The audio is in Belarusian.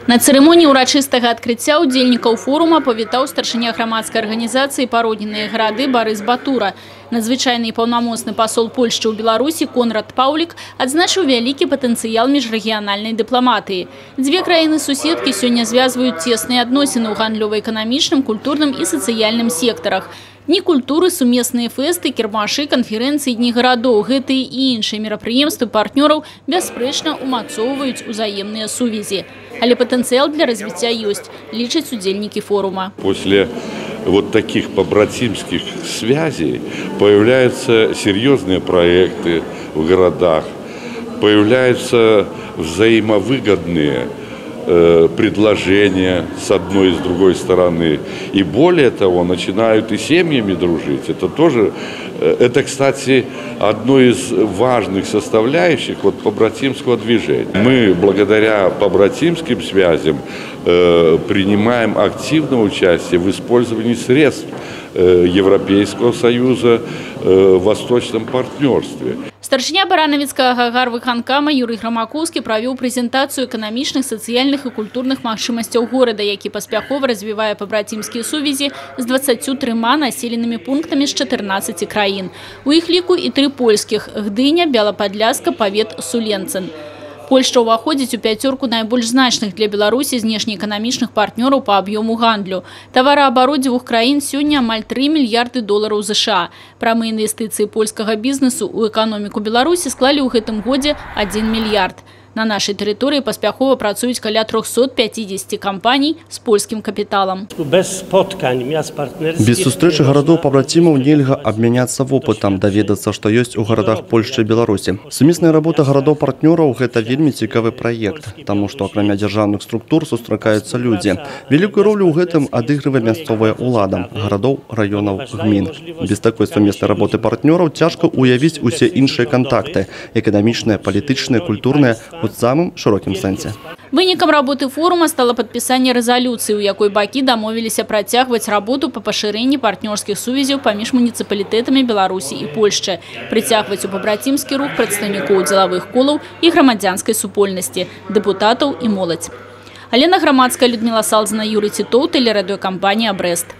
На церемонии урачыстага адкрыцця удзельнікаў форума павітаў старшыня грамадскай арганізацыі «Пародніныя грады» Барыс Батура. Надзвычайны і паўнамоцны пасол Польшчы ў Беларусі Конрад Паўлік адзначыў вялікі патэнцыял міжрэгіянальнай дыпламатыі. Дзве краіны-суседкі сёння звязваюць цесныя адносіны ў гандлёва-эканамічным, культурным і сацыяльным сектарах. Дні культуры, сумесныя фэсты, кірмашы, канферэнцыі, дні гарадоў, гэтыя і іншыя мерапрыемствы партнёраў бясспрэчна умацоўваюць узаемныя сувязі. Але потенциал для развития есть, лічаць удзельнікі форума. После вот таких побратимских связей появляются серьезные проекты в городах, появляются взаимовыгодные предложения с одной и с другой стороны. И более того, начинают и семьями дружить. Это, кстати, одно из важных составляющих побратимского движения. Мы благодаря побратимским связям принимаем активное участие в использовании средств Европейского Союза в восточном партнерстве. Старшыня баранавіцкага гарвыканкама Юрый Грамакоўскі правёў прэзентацыю эканамічных, сацыяльных і культурных магчымасцяў горада, які паспяхова развівае пабратімскія сувязі з 23 населенымі пунктамі з 14 краін. У іх ліку і 3 польскіх – Гдыня, Бяла-Падляска, павет Суленцын. Польшча ўваходзіць у пяцёрку найбольш значных для Беларусі знешнеэканамічных партнёраў па аб'ёму гандлю. Тавараабарот дзвюх краін сёння амаль 3 мільярды долараў США. Прамыя інвестыцыі польскага бізнесу ў эканоміку Беларусі склалі ў гэтым годзе 1 мільярд. На нашай тэрыторыі паспяхова працуюць каля 350 кампаній з польскім капіталам. Без сустрэчы гарадоў-пабрацімаў нельга абмяняцца вопытам, даведацца, што ёсць у гарадах Польшчы і Беларусі. Сумесная работа гарадоў-партнёраў – гэта вельмі цікавы праект, таму што акрамя дзяржаўных структур сустракаюцца людзі. Вялікую ролю ў гэтым адыгрывае мясцовая ўлада гарадоў, раёнаў, гмін. Без такой сумеснай работы партнёраў цяжка ўявіць усе іншыя кантакты – эканамічныя, палітычныя, культурныя – у самым шырокім сэнсе. Вынікам работы форума стало падпісанне рэзалюцыі, у якой бакі дамовіліся працягваць работу па пашырэнні партнёрскіх сувязяў паміж муніцыпалітэтамі Беларусі і Польшчы, прыцягваць у пабрацімскі рух прадстаўнікоў дзелавых колаў і грамадзянскай супольнасці, дэпутатаў і моладзь. Алена Грамадская, Людмила Салзина, Юрий Титов, телерадиокомпания «Брест».